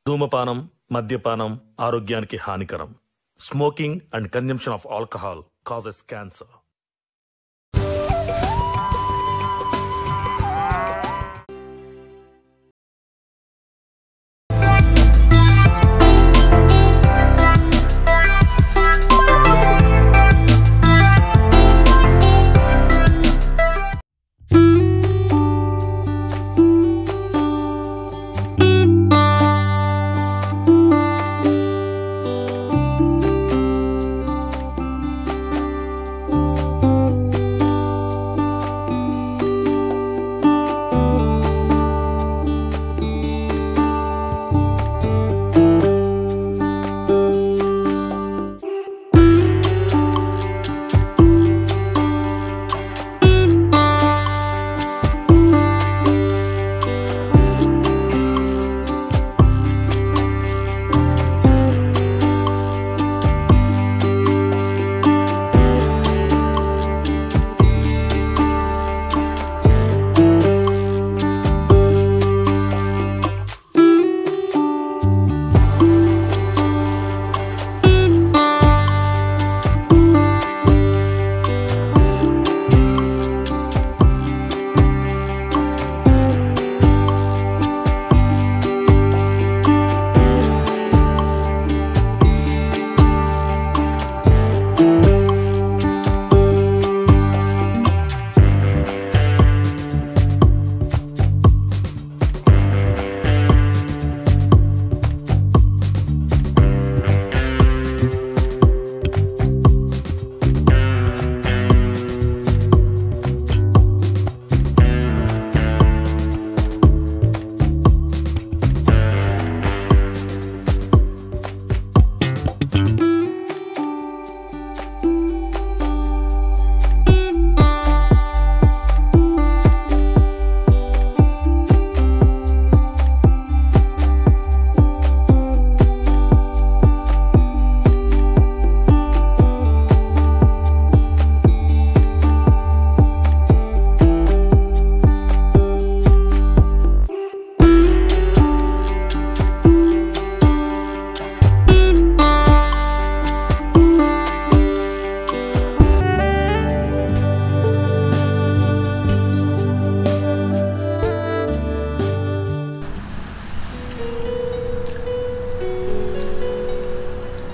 ధూమపానం, మద్యపానం ఆరోగ్యానికి హానికరం. Smoking and consumption of alcohol causes cancer.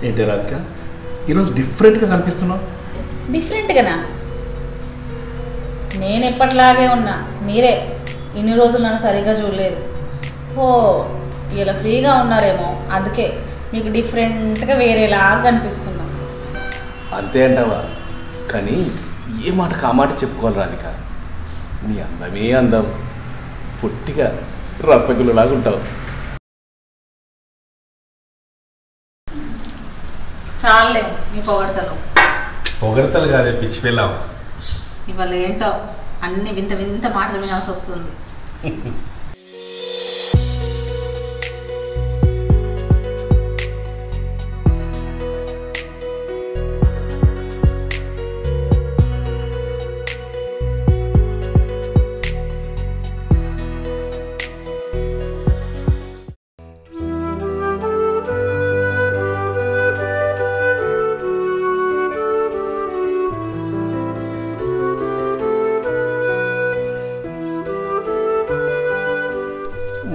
ఏంటి రాధిక, ఈరోజు డిఫరెంట్గా కనిపిస్తున్నావు? డిఫరెంట్గానా? నేను ఎప్పటిలాగే ఉన్నా, మీరే ఇన్ని రోజులు నన్ను సరిగ్గా చూడలేదు. ఓ ఇలా ఫ్రీగా ఉన్నారేమో, అందుకే మీకు డిఫరెంట్గా వేరేలాగా కనిపిస్తున్నా. అంతే అంటావా? కానీ ఏ మాట కామాట చెప్పుకోవాలి రాధిక, నీ అందమే అందం, పొట్టిగా రసగుల్లలాగా ఉంటావు. చాలే మీ పొగడతలు. పొగడతలు కాదే పిచ్చి పిల్లావు. ఇవాళ ఏంటో అన్ని వింత వింత మాటలు వినాల్సి వస్తుంది.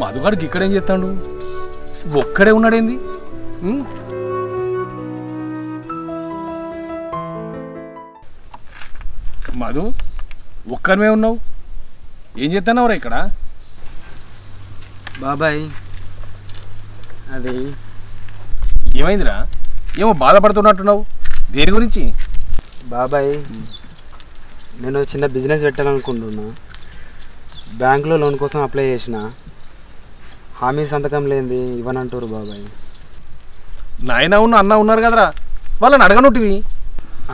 మధుగాడికి ఇక్కడేం చేస్తాడు? ఒక్కడే ఉన్నాడేంది? మధు, ఒక్కరిమే ఉన్నావు, ఏం చేస్తున్నావురా ఇక్కడ? బాబాయ్ అది ఏమైందిరా? ఏమో బాధపడుతున్నట్టున్నావు, దేని గురించి? బాబాయ్ నేను చిన్న బిజినెస్ పెట్టాలనుకుంటున్నా. బ్యాంకులో లోన్ కోసం అప్లై చేసిన, హామీ సంతకం లేనిది ఇవ్వనంటారు బాబాయ్. నాయన ఉన్న అన్న ఉన్నారు కదరా, వాళ్ళని అడగనుంటివి.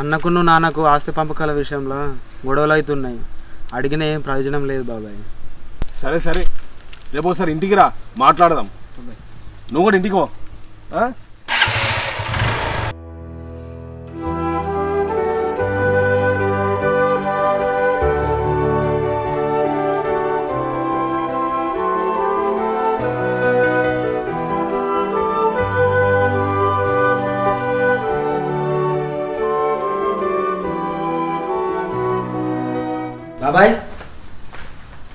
అన్నకును నాన్నకు ఆస్తి పంపకాల విషయంలో గొడవలు అవుతున్నాయి, అడిగిన ఏం ప్రయోజనం లేదు బాబాయ్. సరే సరే, రేపు ఒకసారి ఇంటికి రా, మాట్లాడదాం. నువ్వు కూడా ఇంటికి పో. బాబాయ్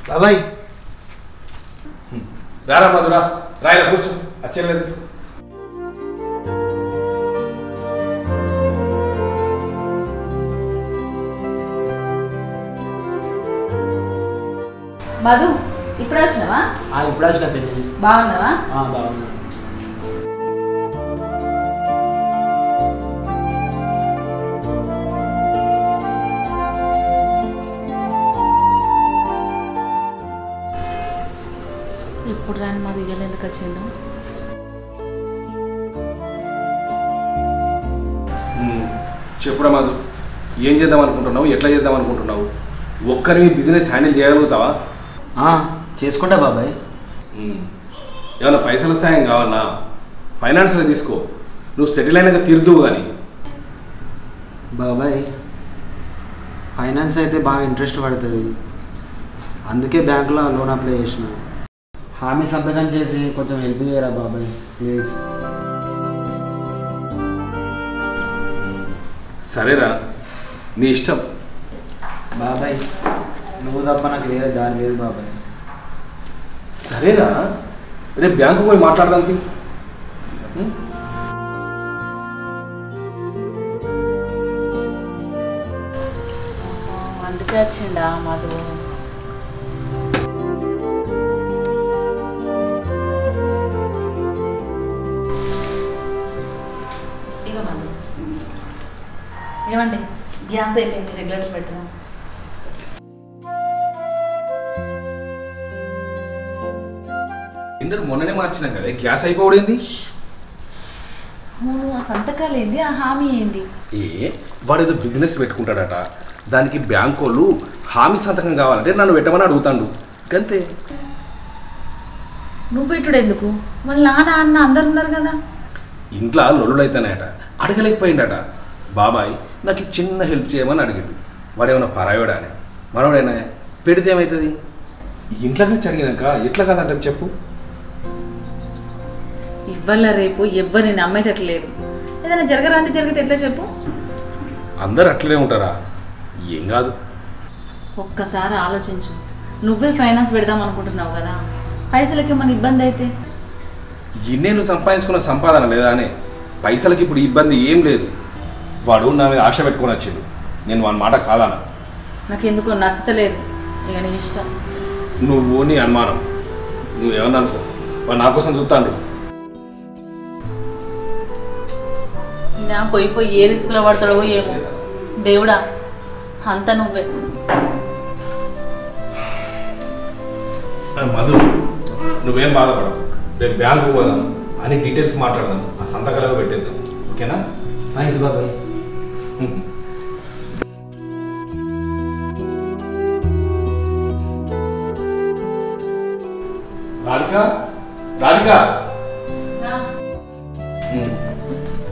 బాబాయ్ రారా మధురా రాయలా కూర్చో అచ్చేలా తీసుకో. మధు ఇప్పుడు వచ్చినావా? ఇప్పుడు వచ్చిన పెళ్ళి. బాగున్నావా? బాగున్నా. ఇప్పుడు రాని మధు ఇవాళ ఎందుకు వచ్చిండు? చెప్పురా మధు, ఏం చేద్దాం అనుకుంటున్నావు, ఎట్లా చేద్దాం అనుకుంటున్నావు? ఒక్కరివి బిజినెస్ హ్యాండిల్ చేయగలుగుతావా? చేసుకుంటా బాబాయ్. ఏమైనా పైసల సాయం కావాలన్నా ఫైనాన్స్లో తీసుకో, నువ్వు సెటిల్ అయినాక తీరుదువు. కానీ బాబాయ్ ఫైనాన్స్ అయితే బాగా ఇంట్రెస్ట్ పడుతుంది, అందుకే బ్యాంకులో లోన్ అప్లై చేసిన. హామీ సంతకం చేసి కొంచెం హెల్ప్ చేయరా బాబాయ్ ప్లీజ్. సరేరా, నీ ఇష్టం. బాబాయ్ నువ్వు తప్ప నాకు వేరే దారి లేదు బాబాయ్. సరేరా, రేపు బ్యాంకు పోయి మాట్లాడదాం. అందుకే వచ్చిండా మధు? ఇక మధు ఏమండి, గ్యాస్ అయిపోయింది, రెగ్యులేటర్ పెట్టరా. మొన్ననే మార్చినాం కదా, గ్యాస్ అయిపోయింది. ఆ సంతకాలు ఏంది, ఆ హామీ ఏంది? వాడు ఏదో బిజినెస్ పెట్టుకుంటాడట, దానికి బ్యాంకు వాళ్ళు హామీ సంతకం కావాలంటే నన్ను పెట్టమని అడుగుతాడు, అంతే. నువ్వు ఇటుడు ఎందుకు? వాళ్ళ నాన్న అన్న అందరు ఉన్నారు కదా. ఇంట్లో లొల్లులైతేనేట అడగలేకపోయిందట. బాబాయ్ నాకు చిన్న హెల్ప్ చేయమని అడిగిండు. వాడేమన్నా పరాయోడా అని, మనోడైనా పెడితే ఏమవుతుంది? ఇంట్లో నుంచి అడిగినాక ఎట్లా కాదంటే చెప్పు. ఇవ్వాల రేపు ఎవ్వరిని నమ్మేటట్లేదు. ఏదైనా జరగరాంది జరిగితే ఎట్లా చెప్పు? అందరు అట్లనే ఉంటారా? ఏం కాదు. ఒక్కసారి ఆలోచించు. నువ్వే ఫైనాన్స్ పెడదాం అనుకుంటున్నావు కదా, పైసలకి ఏమైనా ఇబ్బంది అయితే? ఇన్నేళ్ళు సంపాదించుకున్న సంపాదన లేదా అని పైసలకి ఇప్పుడు ఇబ్బంది ఏం లేదు. వాడు నా మీద ఆశ పెట్టుకొని వచ్చిండు, నేను వాని మాట కాదన్నా. నాకెందుకో నచ్చతలేదు. ఇక నీ ఇష్టం. నువ్వు నీ అనుమానం, నువ్వేమన్నా అనుకో, వాడు నా కోసం చూస్తాడు. నా పోయి ఏ రిస్కులో పడతాడో ఏమో దేవుడా, అంతా నువ్వే. మధు, నువ్వేం బాధపడవు. రేపు బ్యాంకు పోదాం, అన్ని డీటెయిల్స్ మాట్లాడదాం, ఆ సంతకాలు పెట్టేద్దాం, ఓకేనా? థ్యాంక్స్ బాబాయ్. రాధిక, రాధిక,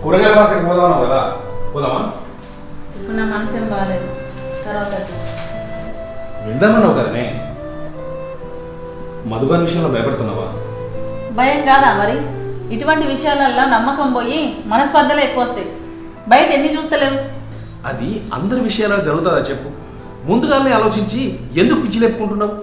కూరగాయల మార్కెట్కి పోదామన్నావు కదా, పోదామా? ఇప్పుడు నా మనసు ఏం బాగాలేదు, తర్వాత వెళ్దామన్నావు కదనే. మధుగారి విషయంలో భయపడుతున్నావా? భయం కాదా మరి? ఇటువంటి విషయాలల్లో నమ్మకం పోయి మనస్పర్ధలే ఎక్కువ వస్తాయి. బయట ఎన్ని చూస్తలేవు. అది అందరి విషయాలు జరుగుతుందా చెప్పు? ముందుగానే ఆలోచించి ఎందుకు పిచ్చి లేపుకుంటున్నావు?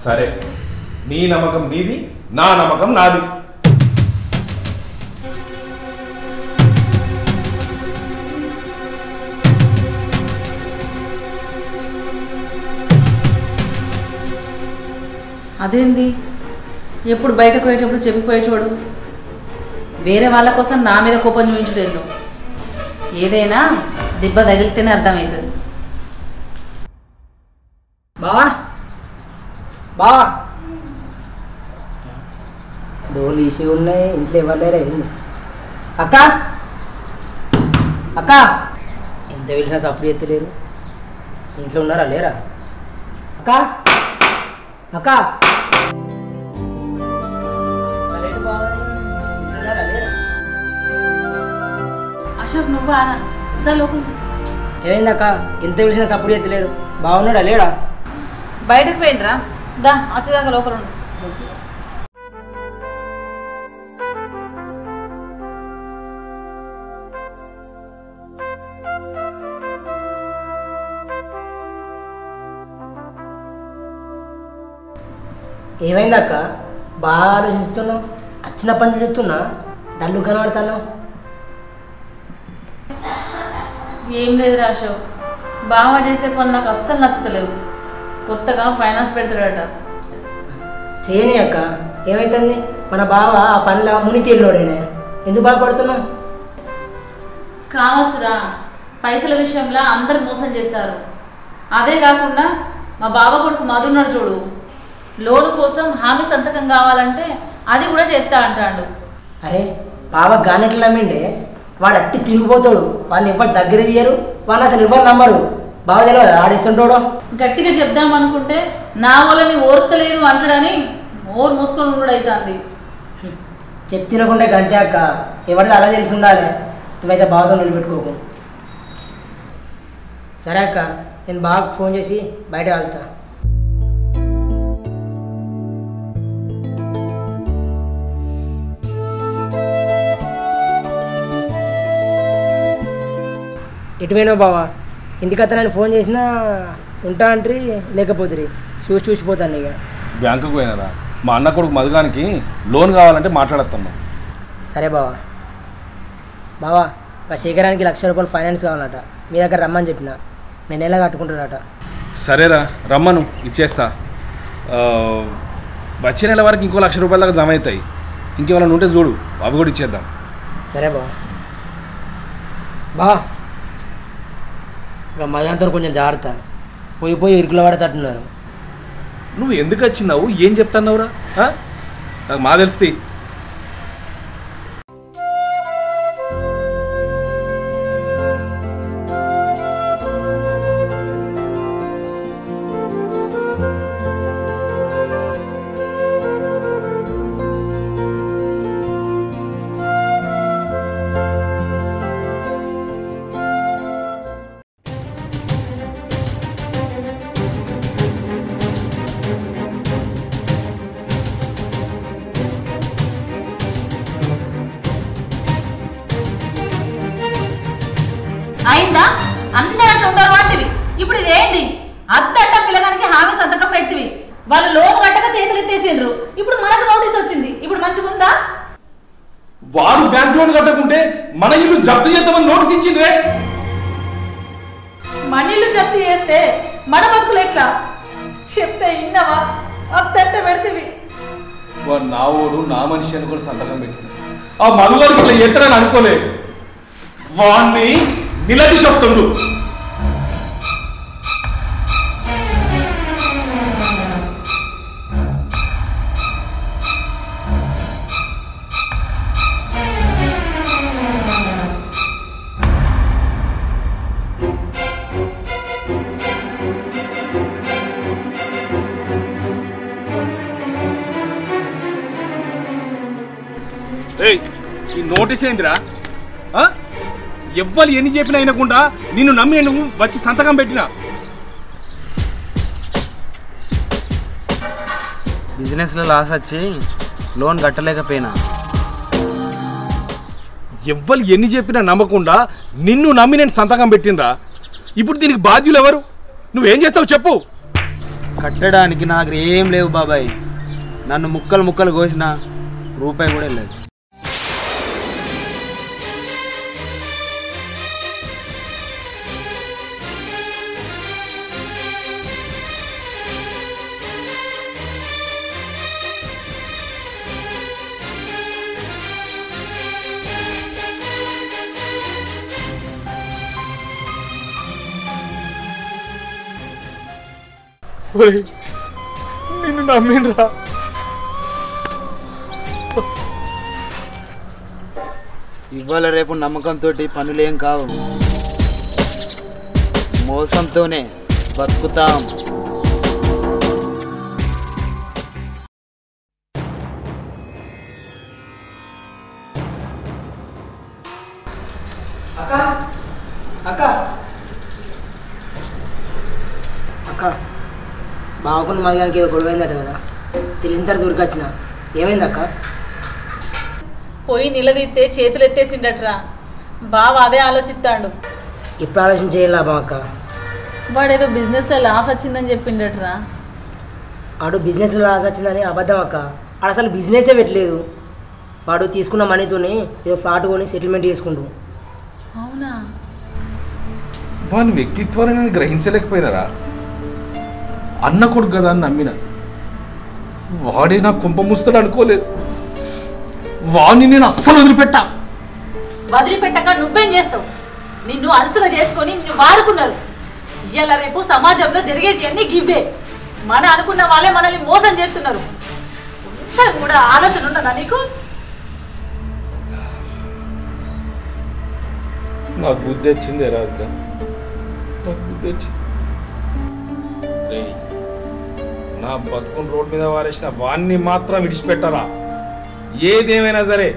సరే, నీ నమ్మకం నీది, నా నమ్మకం నాది. అదేంది, ఎప్పుడు బయటకు పోయేటప్పుడు చెప్పిపోయే చూడు. వేరే వాళ్ళ కోసం నా మీద కోపం చూపించలేదు. ఏదైనా దెబ్బ తగిలితేనే అర్థమవుతుంది. బావా బావా, డోలు ఈసి ఉన్నాయి, ఇంట్లో ఇవ్వలేరా? ఏంది అక్క? అక్క ఎంత పిలిచినా సప్పుడు ఎత్తలేరు. ఇంట్లో ఉన్నారా లేరా? అక్క అక్క, అశోక్ నువ్వు ఆరా లోపల. ఏమైందక్క ఎంత పిలిచినా సపోర్ట్ చేస్తలేరు బాగున్నాడా లేడా బయటకు పోయిండ్రా దా వచ్చేదాకా లోపల ఉండు ఏమైందక్క బాగా ఆలోచిస్తున్నావు వచ్చిన పని చెప్తున్నా డల్లు కనబడతాను ఏం లేదు రాషో బావ చేసే పని నాకు అస్సలు నచ్చుతలేవు కొత్తగా ఫైనాన్స్ పెడతాడట చేయని అక్క ఏమైతుంది మన బావ ఆ పనిలో మునికి వెళ్ళోడేనే ఎందుకు బాధపడుతున్నావు కావచ్చురా పైసల విషయంలో అందరు మోసం చేస్తారు అదే కాకుండా మా బావ కొడుకు మధున్నాడు చూడు లోను కోసం హామీ సంతకం కావాలంటే అది కూడా చేస్తా అంటాడు అరే బావ గానెట్లు నమ్మిండే వాడు అట్టి తిరిగిపోతాడు వాడిని ఎవరు దగ్గర తీయరు వాడిని అసలు ఎవరు నమ్మరు బావ తెలియదు ఆడిస్తుంటాడు గట్టిగా చెప్దాం అనుకుంటే నా వల్ల ఓర్తలేదు అంటాడని ఓరు మూసుకొని ఉండడు అవుతుంది చెప్తినకుంటే గంతే అక్క ఎవరిది అలా తెలిసి ఉండాలి నువ్వైతే బావతో నిలబెట్టుకోకు సరే అక్క నేను బాగా ఫోన్ చేసి బయట వెళ్తా ఎటువైనావు బావా ఇంటికి అతను ఫోన్ చేసినా ఉంటా అంటారు లేకపోతే చూసిపోతాను ఇక బ్యాంకుకు పోయినారా మా అన్న కొడుకు మధుగానికి లోన్ కావాలంటే మాట్లాడతామ్మా. సరే బావా బావా ఆ శేఖరానికి ₹1,00,000 ఫైనాన్స్ కావాలట మీ దగ్గర రమ్మని చెప్పిన నేను ఎలా కట్టుకుంటాడట సరేరా రమ్మను ఇచ్చేస్తా. వచ్చే నెల వరకు ఇంకో ₹1,00,000 దాకా జమ అవుతాయి. ఇంకేమైనా ఉంటే చూడు అవి కూడా ఇచ్చేద్దాం. సరే బావా బావా ఇక మధ్యాహ్నంతో కొంచెం జాగ్రత్త పోయి ఇరుకులో పడతట్టున్నారు. నువ్వు ఎందుకు వచ్చినావు ఏం చెప్తున్నావురా నాకు మా తెలుస్తాయి. అయిందా అందరూ అట్లా ఉండరు వాటివి. ఇప్పుడు ఇదేంటి అద్దట్ట పిల్లగానికి హామీ సంతకం పెడితివి వాళ్ళు లోన్ కట్టక చేతులు ఎత్తేసిండ్రు. ఇప్పుడు మనకు నోటీస్ వచ్చింది. ఇప్పుడు మంచిగా ఉందా? వాడు బ్యాంక్ లోన్ కట్టకుంటే మన ఇల్లు జప్తు చేద్దామని నోటీస్ ఇచ్చిండ్రే. మన ఇల్లు జప్తు చేస్తే మన బతుకులు ఎట్లా చెప్తే ఇన్నవా? అద్దట్ట పెడితివి. వాడు నా ఓడు నా మనిషి అని కూడా సంతకం పెట్టింది. ఆ మధుగారికి ఇట్లా ఎత్తరని అనుకోలే. వాడిని నిలదీశొస్తుండు. ఈ నోటీస్ ఏందిరా? ఎవ్వరు ఎన్ని చెప్పినా అయినకుండా నిన్ను నమ్మి నువ్వు వచ్చి సంతకం పెట్టినా. బిజినెస్లో లాస్ వచ్చి లోన్ కట్టలేకపోయినా. ఎవ్వరు ఎన్ని చెప్పినా నమ్మకుండా నిన్ను నమ్మి నేను సంతకం పెట్టినరా. ఇప్పుడు దీనికి బాధ్యులు ఎవరు? నువ్వేం చేస్తావు చెప్పు. కట్టడానికి నా దగ్గర ఏం లేవు బాబాయ్. నన్ను ముక్కలు కోసిన రూపాయి కూడా లేదు. నిన్ను నమ్మినరా. ఇవాళ రేపు నమ్మకంతో పనులేం కావు. మోసంతోనే బతుకుతాం. అక్క అక్క అక్క బావకున్న మధ్యానికి ఏదో గొడవ అయిందట కదా, తెలిసిన తర్వాత దొరికొచ్చిన. ఏమైంది అక్క? పోయి నిలదీస్తే చేతులు ఎత్తేసిండట్రా. బావ అదే ఆలోచిస్తాడు. ఇప్పుడు ఆలోచన చేయాలి లాభం అక్క. వాడేదో బిజినెస్లో లాస్ వచ్చిందని చెప్పిండట్రా. వాడు బిజినెస్లో లాస్ వచ్చిందని అబద్ధం అక్క. వాడు అసలు బిజినెసే పెట్టలేదు. వాడు తీసుకున్న మనీతోని ఏదో ఫ్లాట్ కొని సెటిల్మెంట్ చేసుకుంటు. అవునా? వాని వ్యక్తిత్వాన్ని నేను గ్రహించలేకపోయినారా? అన్న కొడుకు కదా అని నమ్మిన. వాడే నా కుంప ముస్తాడు అనుకోలేదు. వాడిని నేను అస్సలు వదిలిపెట్టా. వదిలిపెట్టక నువ్వేం చేస్తావు? నిన్ను అలసుగా చేసుకొని నిన్ను వాడుకున్నారు. ఇవాళ రేపు సమాజంలో జరిగేటివన్నీ గివ్వే. మన అనుకున్న వాళ్ళే మనల్ని మోసం చేస్తున్నారు. కొంచెం కూడా ఆలోచన ఉండదా నీకు? నాకు బుద్ధి వచ్చింది రాక, నాకు బుద్ధి వచ్చింది. నా బతుకుని రోడ్డు మీద వారేసిన వాణ్ణి మాత్రం విడిచిపెట్టరా. ఏదేమైనా సరే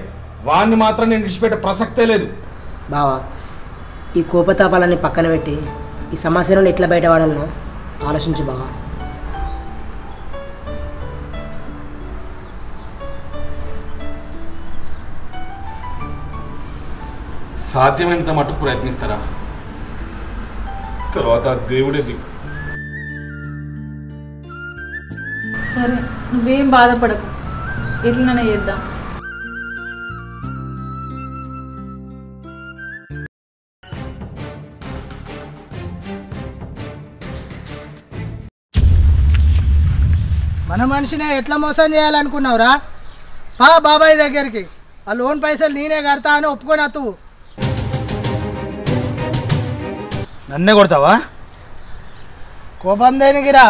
వాణ్ణి మాత్రం నేను విడిచిపెట్టే ప్రసక్తే లేదు. బావా, ఈ కోపతాపాలన్నీ పక్కన పెట్టి ఈ సమస్య నుండి ఎట్లా బయటపడాలనో ఆలోచించు బావా. సాధ్యమైనంత మటుకు ప్రయత్నిస్తారా, తర్వాత దేవుడే దిక్కు. సరే, నువ్వేం బాధపడకు. ఎట్లనే చేద్దాం. మన మనిషినే ఎట్లా మోసం చేయాలనుకున్నావురా? బాబాయ్ దగ్గరికి ఆ లోన్ పైసలు నేనే కడతా అని ఒప్పుకొని అత్తువు. నన్నే కొడతావా? కోపం దేనికిరా?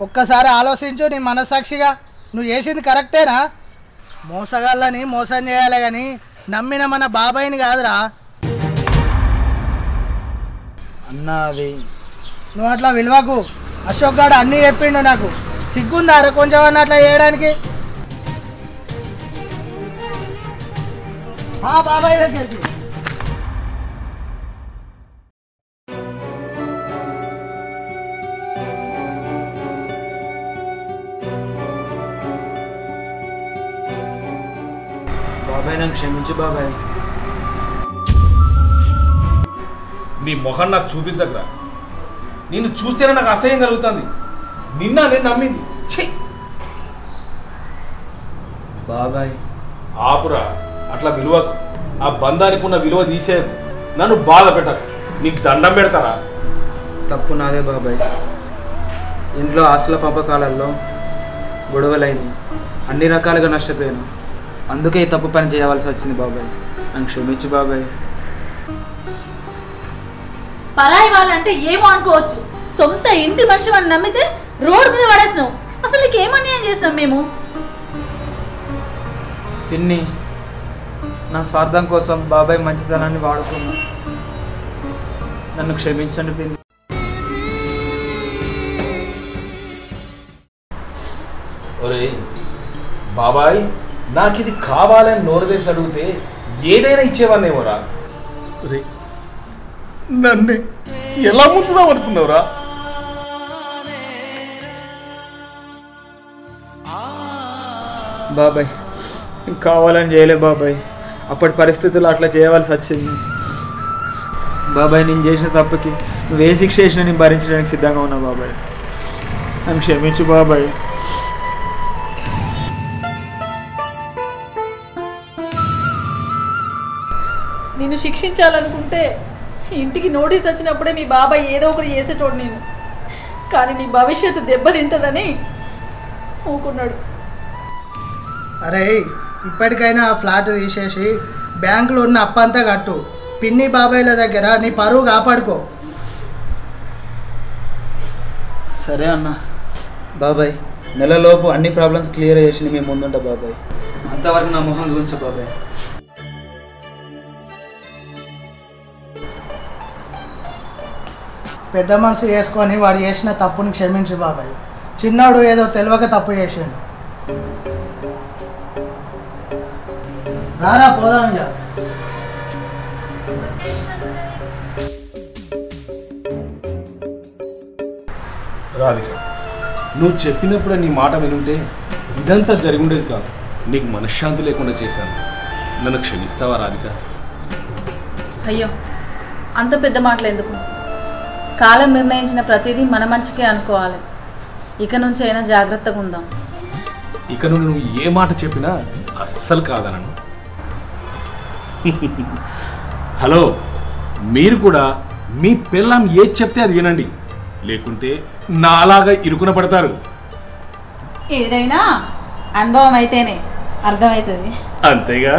ఒక్కసారి ఆలోచించు. నీ మనస్సాక్షిగా నువ్వు చేసింది కరెక్టేనా? మోసగాళ్ళని మోసం చేయాలి కానీ నమ్మిన మన బాబాయ్ని కాదురా. అన్న అది నువ్వు అట్లా విలువకు. అశోక్ గారు అన్నీ చెప్పిండు. నాకు సిగ్గుందారా కొంచెం అన్న అట్లా చేయడానికి? బాబాయ్ దగ్గరికి బాబాయ్, నన్ను క్షమించు బాబాయ్. నీ మొహం నాకు చూపించకరా. నిన్ను చూస్తేనే నాకు అసహ్యం కలుగుతుంది. నిన్న నేను నమ్మింది. ఛీ! బాబాయ్ ఆపురా, అట్లా విలువకు. ఆ బంధానికి ఉన్న విలువ తీసేది. నన్ను బాధ పెట్టరు. నీకు దండం పెడతారా? తప్పు నాదే బాబాయ్. ఇంట్లో ఆస్తుల పంపకాలలో గొడవలైనవి, అన్ని రకాలుగా నష్టపోయాను. అందుకే ఈ తప్పు పని చేయవలసి వచ్చింది బాబాయ్. నన్ను క్షమించు బాబాయ్. పరాయి వాళ్ళంటే ఏమో అనుకోవచ్చు. సొంత ఇంటి మనిషి అని నమ్మితే రోడ్డు మీద పడేసినావు. అసలు నీకు ఏమన్యాయం చేసినాం మేము? పిన్ని, నా స్వార్థం కోసం బాబాయ్ మంచితనాన్ని వాడుకున్నా. నన్ను క్షమించండి పిన్ని. ఒరేయ్ బాబాయ్, నాకు ఇది కావాలని నోరుదేసి అడిగితే ఏదైనా ఇచ్చేవాన్నేమోరా. రే, నన్ను ఎలా ముంచుదాం అనుకున్నావురా? బాబాయ్, కావాలని చేయలే బాబాయ్. అప్పటి పరిస్థితుల్లో అట్లా చేయవలసి వచ్చింది బాబాయ్. నేను చేసిన తప్పుకి నువ్వే శిక్ష చేసినా నేను భరించడానికి సిద్ధంగా ఉన్నా బాబాయ్. నన్ను క్షమించు బాబాయ్. నిన్ను శిక్షించాలనుకుంటే ఇంటికి నోటీస్ వచ్చినప్పుడే మీ బాబాయ్ ఏదో ఒకటి చేసేటోడు నేను. కానీ నీ భవిష్యత్తు దెబ్బతింటదని ఊకున్నాడు. అరే, ఇప్పటికైనా ఆ ఫ్లాట్ తీసేసి బ్యాంకులో ఉన్న అప్పంతా కట్టు. పిన్ని బాబాయ్ల దగ్గర నీ పరువు కాపాడుకో. సరే అన్న. బాబాయ్, నెలలోపు అన్ని ప్రాబ్లమ్స్ క్లియర్ చేసి మేము ముందుంటా బాబాయ్. అంతవరకు నా మొహం గురించి బాబాయ్. పెద్ద మనసు చేసుకొని వాడు చేసిన తప్పుని క్షమించు బాబాయ్. చిన్నోడు ఏదో తెలియక తప్పు చేసాడు. రారా పోదాం ఇక. రాధిక, నువ్వు చెప్పినప్పుడే నీ మాట వినుంటే ఇదంతా జరిగుండేది కాదు. నీకు మనశ్శాంతి లేకుండా చేశాను. నన్ను క్షమిస్తావా రాధిక? అయ్యో, అంత పెద్ద మాటలు ఎందుకు? కాలం నిర్ణయించిన ప్రతిదీ మన మంచికే అనుకోవాలి. ఇక నుంచి అయినా జాగ్రత్తగా ఉందాం. ఇక నుండి నువ్వు ఏ మాట చెప్పినా అస్సలు కాదనను. హలో, మీరు కూడా మీ పిల్లం ఏది చెప్తే అది వినండి, లేకుంటే నాలాగా ఇరుకున పడతారు. ఏదైనా అనుభవం అయితేనే అర్థమవుతుంది. అంతేగా?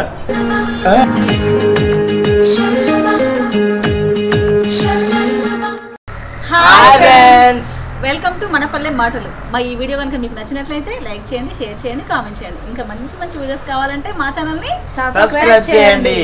హాయ్ ఫ్రెండ్స్, వెల్కమ్ టు మన పల్లె మాటలు. మా ఈ వీడియో కనుక మీకు నచ్చినట్లయితే లైక్ చేయండి, షేర్ చేయండి, కామెంట్ చేయండి. ఇంకా మంచి మంచి వీడియోస్ కావాలంటే మా ఛానల్ని సబ్స్క్రైబ్ చేయండి.